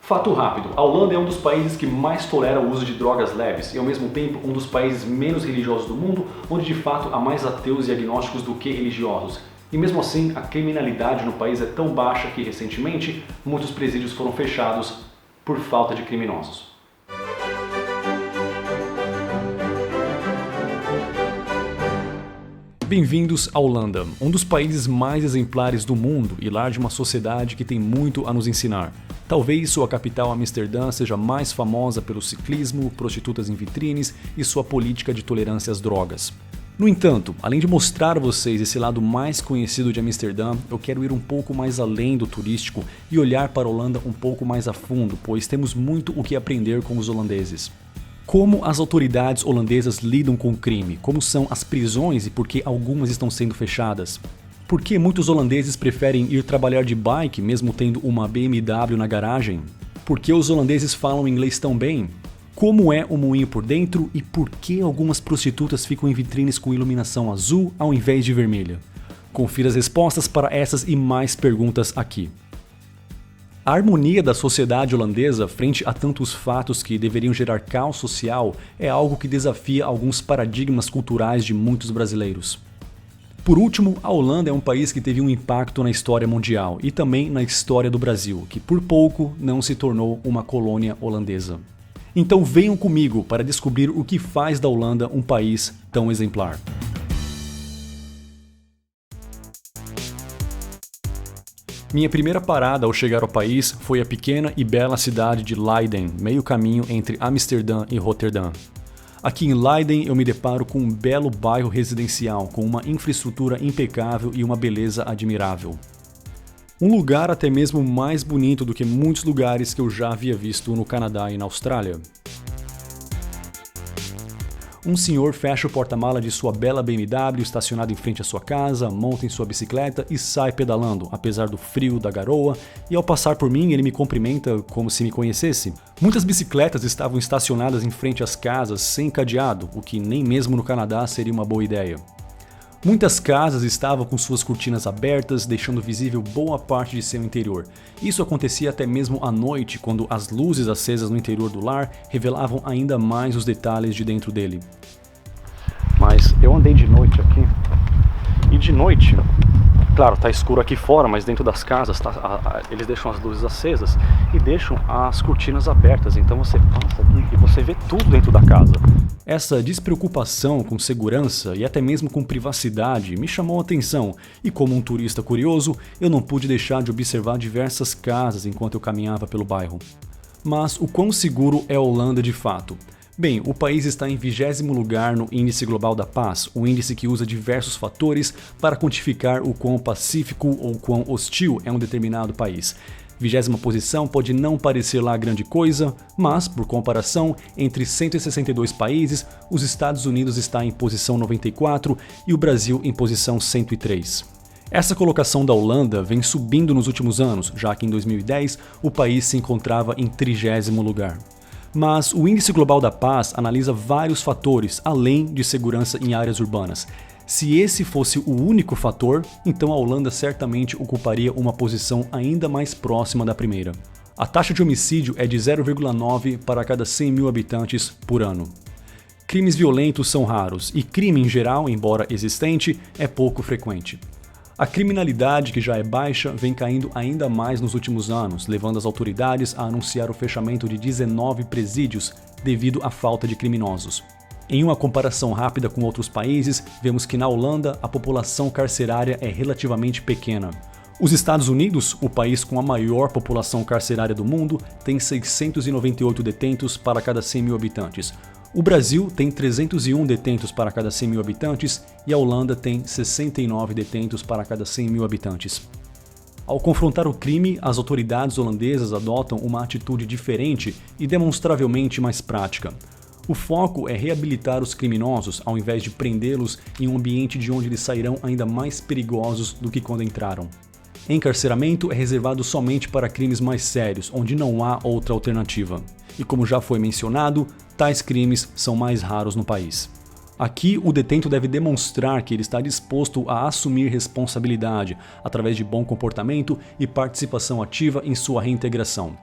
Fato rápido, a Holanda é um dos países que mais tolera o uso de drogas leves e ao mesmo tempo um dos países menos religiosos do mundo, onde de fato há mais ateus e agnósticos do que religiosos. E mesmo assim, a criminalidade no país é tão baixa que recentemente muitos presídios foram fechados por falta de criminosos. Bem-vindos à Holanda, um dos países mais exemplares do mundo e lar de uma sociedade que tem muito a nos ensinar. Talvez sua capital Amsterdã seja mais famosa pelo ciclismo, prostitutas em vitrines e sua política de tolerância às drogas. No entanto, além de mostrar a vocês esse lado mais conhecido de Amsterdã, eu quero ir um pouco mais além do turístico e olhar para a Holanda um pouco mais a fundo, pois temos muito o que aprender com os holandeses. Como as autoridades holandesas lidam com o crime, como são as prisões e por que algumas estão sendo fechadas. Por que muitos holandeses preferem ir trabalhar de bike mesmo tendo uma BMW na garagem? Por que os holandeses falam inglês tão bem? Como é o moinho por dentro e por que algumas prostitutas ficam em vitrines com iluminação azul ao invés de vermelha? Confira as respostas para essas e mais perguntas aqui. A harmonia da sociedade holandesa frente a tantos fatos que deveriam gerar caos social é algo que desafia alguns paradigmas culturais de muitos brasileiros. Por último, a Holanda é um país que teve um impacto na história mundial e também na história do Brasil, que por pouco não se tornou uma colônia holandesa. Então venham comigo para descobrir o que faz da Holanda um país tão exemplar. Minha primeira parada ao chegar ao país foi a pequena e bela cidade de Leiden, meio caminho entre Amsterdã e Roterdã. Aqui em Leiden eu me deparo com um belo bairro residencial, com uma infraestrutura impecável e uma beleza admirável. Um lugar até mesmo mais bonito do que muitos lugares que eu já havia visto no Canadá e na Austrália. Um senhor fecha o porta-mala de sua bela BMW estacionada em frente à sua casa, monta em sua bicicleta e sai pedalando, apesar do frio, da garoa, e ao passar por mim ele me cumprimenta como se me conhecesse. Muitas bicicletas estavam estacionadas em frente às casas sem cadeado, o que nem mesmo no Canadá seria uma boa ideia. Muitas casas estavam com suas cortinas abertas, deixando visível boa parte de seu interior. Isso acontecia até mesmo à noite, quando as luzes acesas no interior do lar revelavam ainda mais os detalhes de dentro dele. Mas eu andei de noite aqui, e de noite, claro, tá escuro aqui fora, mas dentro das casas eles deixam as luzes acesas e deixam as cortinas abertas, então você passa aqui e você vê tudo dentro da casa. Essa despreocupação com segurança e até mesmo com privacidade me chamou a atenção e como um turista curioso, eu não pude deixar de observar diversas casas enquanto eu caminhava pelo bairro. Mas o quão seguro é a Holanda de fato? Bem, o país está em 20º lugar no Índice Global da Paz, um índice que usa diversos fatores para quantificar o quão pacífico ou quão hostil é um determinado país. 20ª posição pode não parecer lá grande coisa, mas, por comparação, entre 162 países, os Estados Unidos está em posição 94 e o Brasil em posição 103. Essa colocação da Holanda vem subindo nos últimos anos, já que em 2010 o país se encontrava em 30º lugar. Mas o Índice Global da Paz analisa vários fatores, além de segurança em áreas urbanas. Se esse fosse o único fator, então a Holanda certamente ocuparia uma posição ainda mais próxima da primeira. A taxa de homicídio é de 0,9 para cada 100 mil habitantes por ano. Crimes violentos são raros e crime em geral, embora existente, é pouco frequente. A criminalidade, que já é baixa, vem caindo ainda mais nos últimos anos, levando as autoridades a anunciar o fechamento de 19 presídios devido à falta de criminosos. Em uma comparação rápida com outros países, vemos que na Holanda a população carcerária é relativamente pequena. Os Estados Unidos, o país com a maior população carcerária do mundo, tem 698 detentos para cada 100 mil habitantes. O Brasil tem 301 detentos para cada 100 mil habitantes e a Holanda tem 69 detentos para cada 100 mil habitantes. Ao confrontar o crime, as autoridades holandesas adotam uma atitude diferente e demonstravelmente mais prática. O foco é reabilitar os criminosos ao invés de prendê-los em um ambiente de onde eles sairão ainda mais perigosos do que quando entraram. Encarceramento é reservado somente para crimes mais sérios, onde não há outra alternativa. E como já foi mencionado, tais crimes são mais raros no país. Aqui, o detento deve demonstrar que ele está disposto a assumir responsabilidade através de bom comportamento e participação ativa em sua reintegração.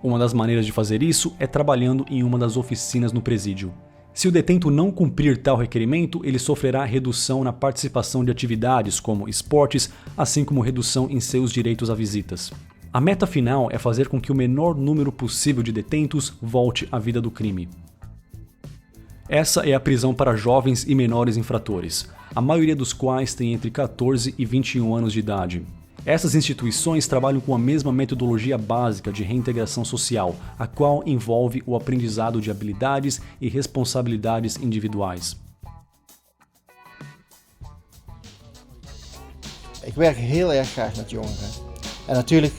Uma das maneiras de fazer isso é trabalhando em uma das oficinas no presídio. Se o detento não cumprir tal requerimento, ele sofrerá redução na participação de atividades como esportes, assim como redução em seus direitos a visitas. A meta final é fazer com que o menor número possível de detentos volte à vida do crime. Essa é a prisão para jovens e menores infratores, a maioria dos quais tem entre 14 e 21 anos de idade. Essas instituições trabalham com a mesma metodologia básica de reintegração social, a qual envolve o aprendizado de habilidades e responsabilidades individuais. Ik werk heel erg graag met jongeren. En natuurlijk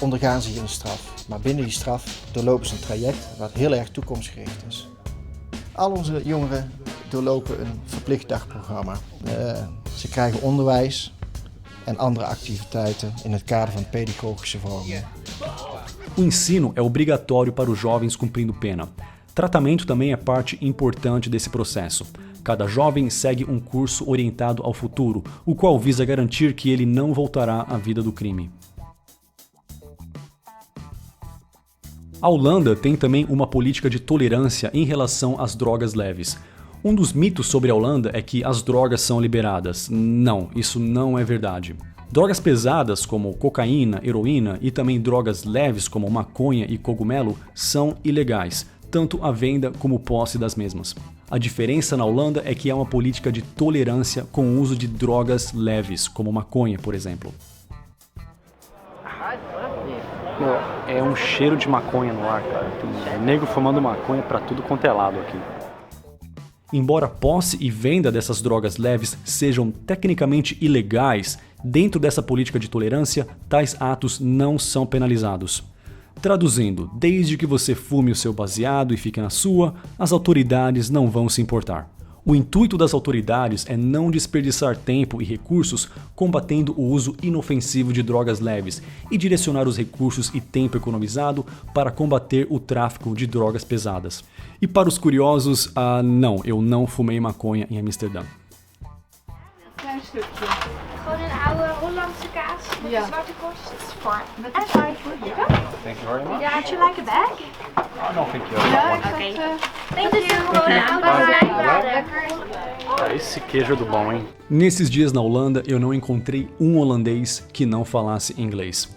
ondergaan ze hier een straf. Maar binnen die straf doorlopen ze een traject wat heel erg toekomstgericht is. Al onze jongeren doorlopen een verplicht dagprogramma. Ze krijgen onderwijs en andere activiteiten in het kader van pedagogische vorming. O ensino é obrigatório para os jovens cumprindo pena. Tratamento também é parte importante desse processo. Cada jovem segue um curso orientado ao futuro, o qual visa garantir que ele não voltará à vida do crime. A Holanda tem também uma política de tolerância em relação às drogas leves. Um dos mitos sobre a Holanda é que as drogas são liberadas. Não, isso não é verdade. Drogas pesadas como cocaína, heroína e também drogas leves como maconha e cogumelo são ilegais, tanto a venda como posse das mesmas. A diferença na Holanda é que há uma política de tolerância com o uso de drogas leves, como maconha, por exemplo. É um cheiro de maconha no ar, cara. Tem nego fumando maconha pra tudo quanto é lado aqui. Embora posse e venda dessas drogas leves sejam tecnicamente ilegais, dentro dessa política de tolerância, tais atos não são penalizados. Traduzindo, desde que você fume o seu baseado e fique na sua, as autoridades não vão se importar. O intuito das autoridades é não desperdiçar tempo e recursos combatendo o uso inofensivo de drogas leves e direcionar os recursos e tempo economizado para combater o tráfico de drogas pesadas. E para os curiosos, não, eu não fumei maconha em Amsterdã. Klein stukje. Gewoon een oude Hollandse kaas met Ja. een zwarte korst. Met een zwarte voor Thank you very much. Ja, would you like a bag? Oh, no, thank you. Ja, ik Oké. Dit is gewoon een oude rijbraden. Esse queijo é do bom, hein? Nesses dias na Holanda, eu não encontrei um holandês que não falasse inglês.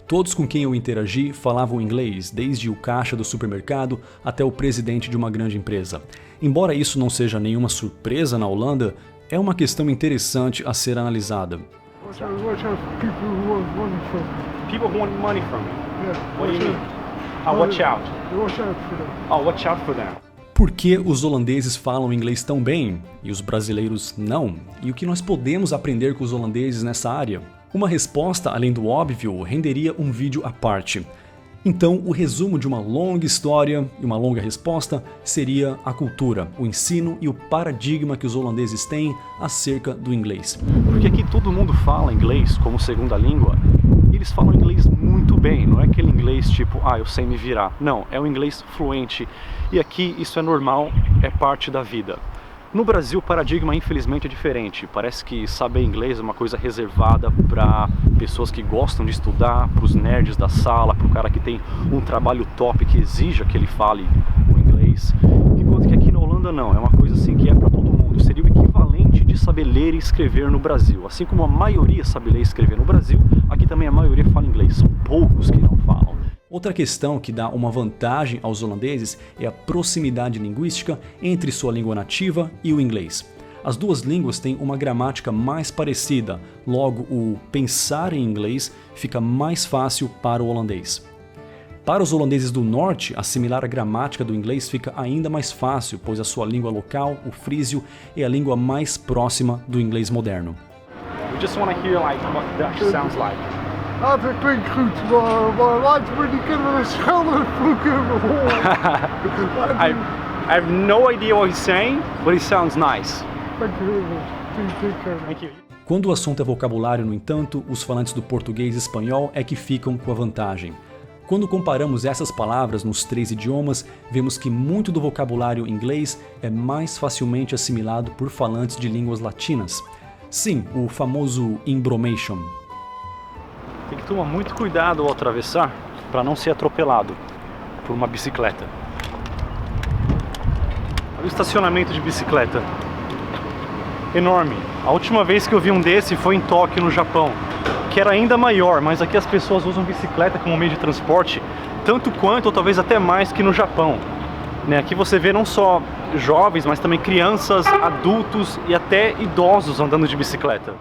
Todos com quem eu interagi falavam inglês, desde o caixa do supermercado até o presidente de uma grande empresa. Embora isso não seja nenhuma surpresa na Holanda, é uma questão interessante a ser analisada. Watch out for people who want money from you. People who want money from me. Yeah. What do you mean? Watch out. Watch out for them. Oh, watch out for them. Por que os holandeses falam inglês tão bem e os brasileiros não? E o que nós podemos aprender com os holandeses nessa área? Uma resposta, além do óbvio, renderia um vídeo à parte. Então, o resumo de uma longa história e uma longa resposta seria a cultura, o ensino e o paradigma que os holandeses têm acerca do inglês. Porque aqui todo mundo fala inglês como segunda língua e eles falam inglês muito bem, não é aquele inglês tipo, eu sei me virar. Não, é um inglês fluente e aqui isso é normal, é parte da vida. No Brasil, o paradigma infelizmente é diferente. Parece que saber inglês é uma coisa reservada para pessoas que gostam de estudar, para os nerds da sala, para o cara que tem um trabalho top que exija que ele fale o inglês. Enquanto que aqui na Holanda não, é uma coisa assim que é para todo mundo. Seria o equivalente de saber ler e escrever no Brasil. Assim como a maioria sabe ler e escrever no Brasil, aqui também a maioria fala inglês. São poucos que não falam. Outra questão que dá uma vantagem aos holandeses é a proximidade linguística entre sua língua nativa e o inglês. As duas línguas têm uma gramática mais parecida, logo o pensar em inglês fica mais fácil para o holandês. Para os holandeses do norte, assimilar a gramática do inglês fica ainda mais fácil, pois a sua língua local, o frísio, é a língua mais próxima do inglês moderno. We just want to hear what Dutch sounds like. Dat klinkt goed, maar laten we die kinderen schelden vloeken in de hol. I have no idea what he's saying, but it sounds nice. Thank you very much. Take care. Thank you. Quando o assunto é vocabulário, no entanto, os falantes do português e espanhol é que ficam com a vantagem. Quando comparamos essas palavras nos três idiomas, vemos que muito do vocabulário inglês é mais facilmente assimilado por falantes de línguas latinas. Sim, o famoso embromation. Tem que tomar muito cuidado ao atravessar para não ser atropelado. por uma bicicleta. Olha o estacionamento de bicicleta. Enorme. A última vez que eu vi um desse foi em Tóquio, no Japão, que era ainda maior, mas aqui as pessoas usam bicicleta como meio de transporte, tanto quanto ou talvez até mais que no Japão. Aqui você vê não só jovens, mas também crianças, adultos e até idosos andando de bicicleta.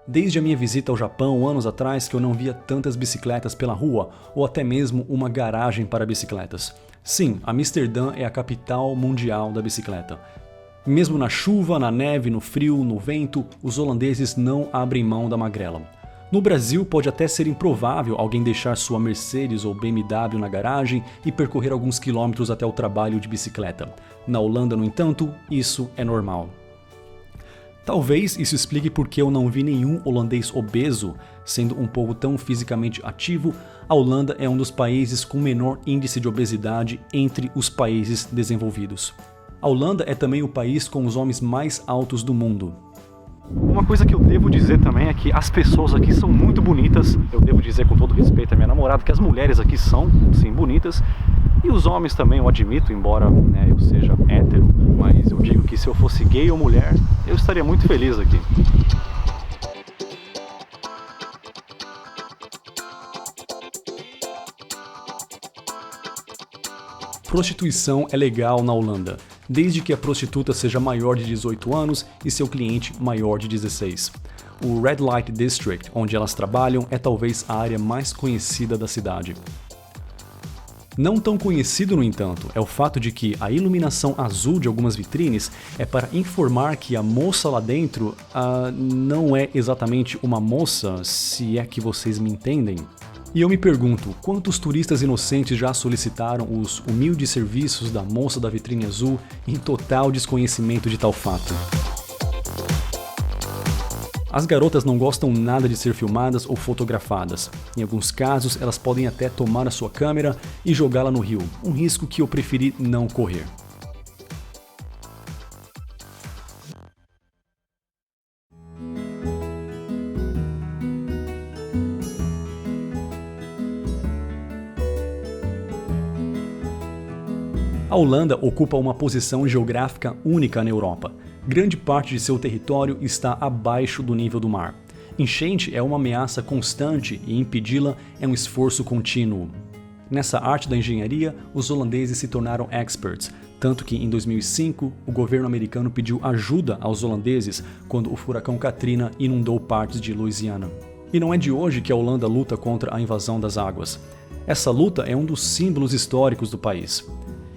Desde a minha visita ao Japão, anos atrás, que eu não via tantas bicicletas pela rua, ou até mesmo uma garagem para bicicletas. Sim, Amsterdã é a capital mundial da bicicleta. Mesmo na chuva, na neve, no frio, no vento, os holandeses não abrem mão da magrela. No Brasil, pode até ser improvável alguém deixar sua Mercedes ou BMW na garagem e percorrer alguns quilômetros até o trabalho de bicicleta. Na Holanda, no entanto, isso é normal. Talvez isso explique porque eu não vi nenhum holandês obeso. Sendo um povo tão fisicamente ativo, a Holanda é um dos países com menor índice de obesidade entre os países desenvolvidos. A Holanda é também o país com os homens mais altos do mundo. Uma coisa que eu devo dizer também é que as pessoas aqui são muito bonitas. Eu devo dizer com todo respeito à minha namorada que as mulheres aqui são, sim, bonitas. E os homens também, eu admito, embora eu seja hétero, mas eu digo que se eu fosse gay ou mulher, eu estaria muito feliz aqui. Prostituição é legal na Holanda, desde que a prostituta seja maior de 18 anos e seu cliente maior de 16. O Red Light District, onde elas trabalham, é talvez a área mais conhecida da cidade. Não tão conhecido, no entanto, é o fato de que a iluminação azul de algumas vitrines é para informar que a moça lá dentro não é exatamente uma moça, se é que vocês me entendem. E eu me pergunto, quantos turistas inocentes já solicitaram os humildes serviços da moça da vitrine azul em total desconhecimento de tal fato? As garotas não gostam nada de ser filmadas ou fotografadas. Em alguns casos, elas podem até tomar a sua câmera e jogá-la no rio, um risco que eu preferi não correr. A Holanda ocupa uma posição geográfica única na Europa. Grande parte de seu território está abaixo do nível do mar. Enchente é uma ameaça constante e impedi-la é um esforço contínuo. Nessa arte da engenharia, os holandeses se tornaram experts, tanto que em 2005 o governo americano pediu ajuda aos holandeses quando o furacão Katrina inundou partes de Louisiana. E não é de hoje que a Holanda luta contra a invasão das águas. Essa luta é um dos símbolos históricos do país.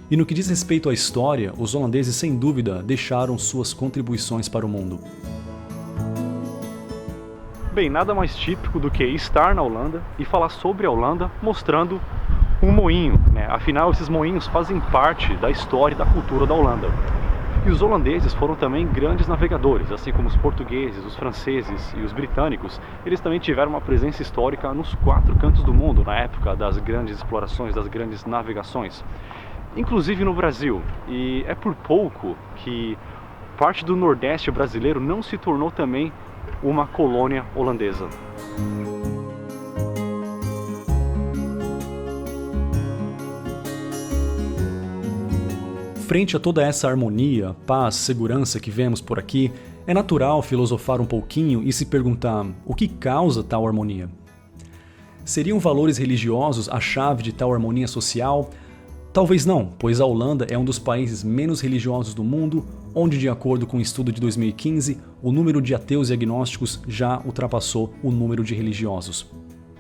E no que diz respeito à história, os holandeses sem dúvida deixaram suas contribuições para o mundo. Bem, nada mais típico do que estar na Holanda e falar sobre a Holanda mostrando um moinho, Afinal, esses moinhos fazem parte da história e da cultura da Holanda. E os holandeses foram também grandes navegadores, assim como os portugueses, os franceses e os britânicos. Eles também tiveram uma presença histórica nos 4 cantos do mundo, na época das grandes explorações, das grandes navegações. Inclusive no Brasil, e é por pouco que parte do Nordeste brasileiro não se tornou também uma colônia holandesa. Frente a toda essa harmonia, paz, segurança que vemos por aqui, é natural filosofar um pouquinho e se perguntar o que causa tal harmonia. Seriam valores religiosos a chave de tal harmonia social? Talvez não, pois a Holanda é um dos países menos religiosos do mundo, onde, de acordo com um estudo de 2015, o número de ateus e agnósticos já ultrapassou o número de religiosos.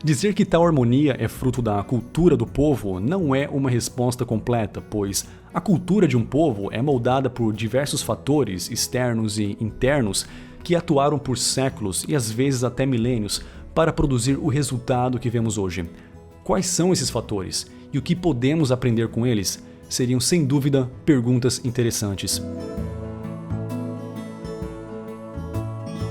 Dizer que tal harmonia é fruto da cultura do povo não é uma resposta completa, pois a cultura de um povo é moldada por diversos fatores externos e internos que atuaram por séculos e às vezes até milênios para produzir o resultado que vemos hoje. Quais são esses fatores? E o que podemos aprender com eles? Seriam, sem dúvida, perguntas interessantes.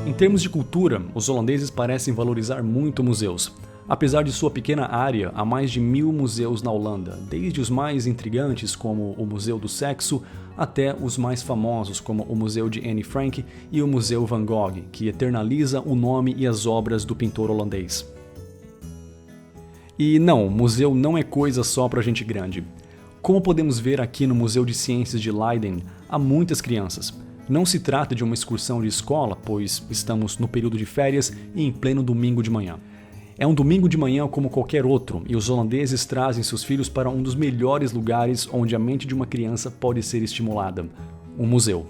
Em termos de cultura, os holandeses parecem valorizar muito museus. Apesar de sua pequena área, há mais de 1000 museus na Holanda, desde os mais intrigantes, como o Museu do Sexo, até os mais famosos, como o Museu de Anne Frank e o Museu Van Gogh, que eternaliza o nome e as obras do pintor holandês. E não, museu não é coisa só para gente grande. Como podemos ver aqui no Museu de Ciências de Leiden, há muitas crianças. Não se trata de uma excursão de escola, pois estamos no período de férias e em pleno domingo de manhã. É um domingo de manhã como qualquer outro, e os holandeses trazem seus filhos para um dos melhores lugares onde a mente de uma criança pode ser estimulada, um museu.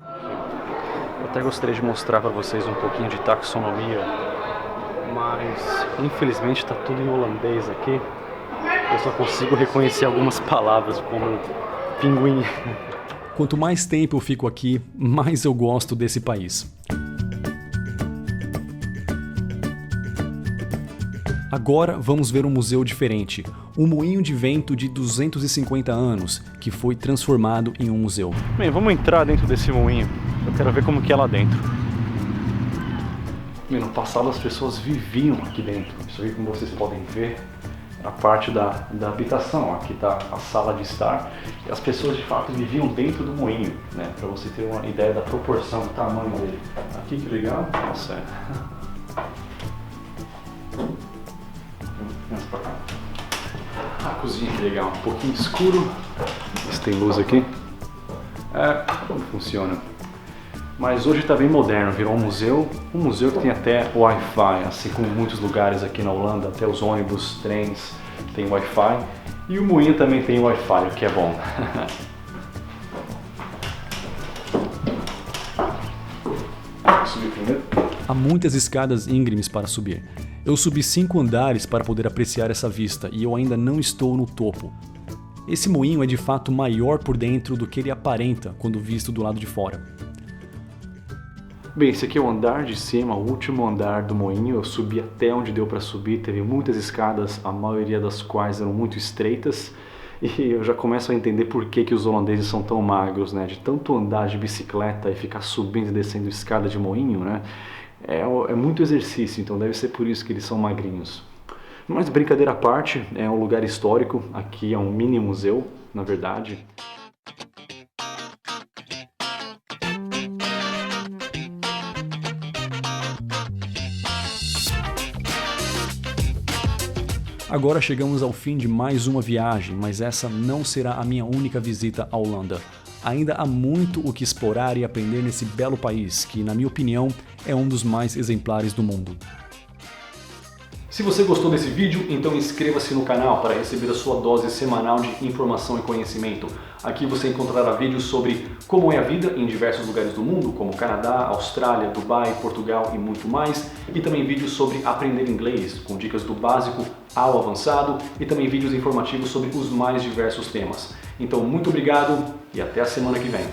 Eu até gostaria de mostrar para vocês um pouquinho de taxonomia, mas infelizmente está tudo em holandês aqui. Eu só consigo reconhecer algumas palavras como pinguim. Quanto mais tempo eu fico aqui, mais eu gosto desse país. Agora vamos ver um museu diferente, um moinho de vento de 250 anos, que foi transformado em um museu. Bem, vamos entrar dentro desse moinho, eu quero ver como que é lá dentro. Bem, no passado as pessoas viviam aqui dentro, isso aqui como vocês podem ver, a parte da habitação, aqui está a sala de estar, e as pessoas de fato viviam dentro do moinho, né, para você ter uma ideia da proporção, do tamanho dele. Aqui que legal, nossa, a cozinha que legal, um pouquinho escuro, se tem luz aqui, como funciona. Mas hoje está bem moderno, virou um museu que tem até Wi-Fi, assim como muitos lugares aqui na Holanda, até os ônibus, trens tem Wi-Fi, e o moinho também tem Wi-Fi, o que é bom. Subir primeiro. Há muitas escadas íngremes para subir. Eu subi 5 andares para poder apreciar essa vista e eu ainda não estou no topo. Esse moinho é de fato maior por dentro do que ele aparenta quando visto do lado de fora. Bem, esse aqui é o andar de cima, o último andar do moinho. Eu subi até onde deu para subir, teve muitas escadas, a maioria das quais eram muito estreitas. E eu já começo a entender por que os holandeses são tão magros, né? De tanto andar de bicicleta e ficar subindo e descendo escada de moinho, né? É muito exercício, então deve ser por isso que eles são magrinhos. Mas brincadeira à parte, é um lugar histórico, aqui é um mini museu, na verdade. Agora chegamos ao fim de mais uma viagem, mas essa não será a minha única visita à Holanda. Ainda há muito o que explorar e aprender nesse belo país, que, na minha opinião, é um dos mais exemplares do mundo. Se você gostou desse vídeo, então inscreva-se no canal para receber a sua dose semanal de informação e conhecimento. Aqui você encontrará vídeos sobre como é a vida em diversos lugares do mundo, como Canadá, Austrália, Dubai, Portugal e muito mais. E também vídeos sobre aprender inglês, com dicas do básico ao avançado, e também vídeos informativos sobre os mais diversos temas. Então, muito obrigado e até a semana que vem.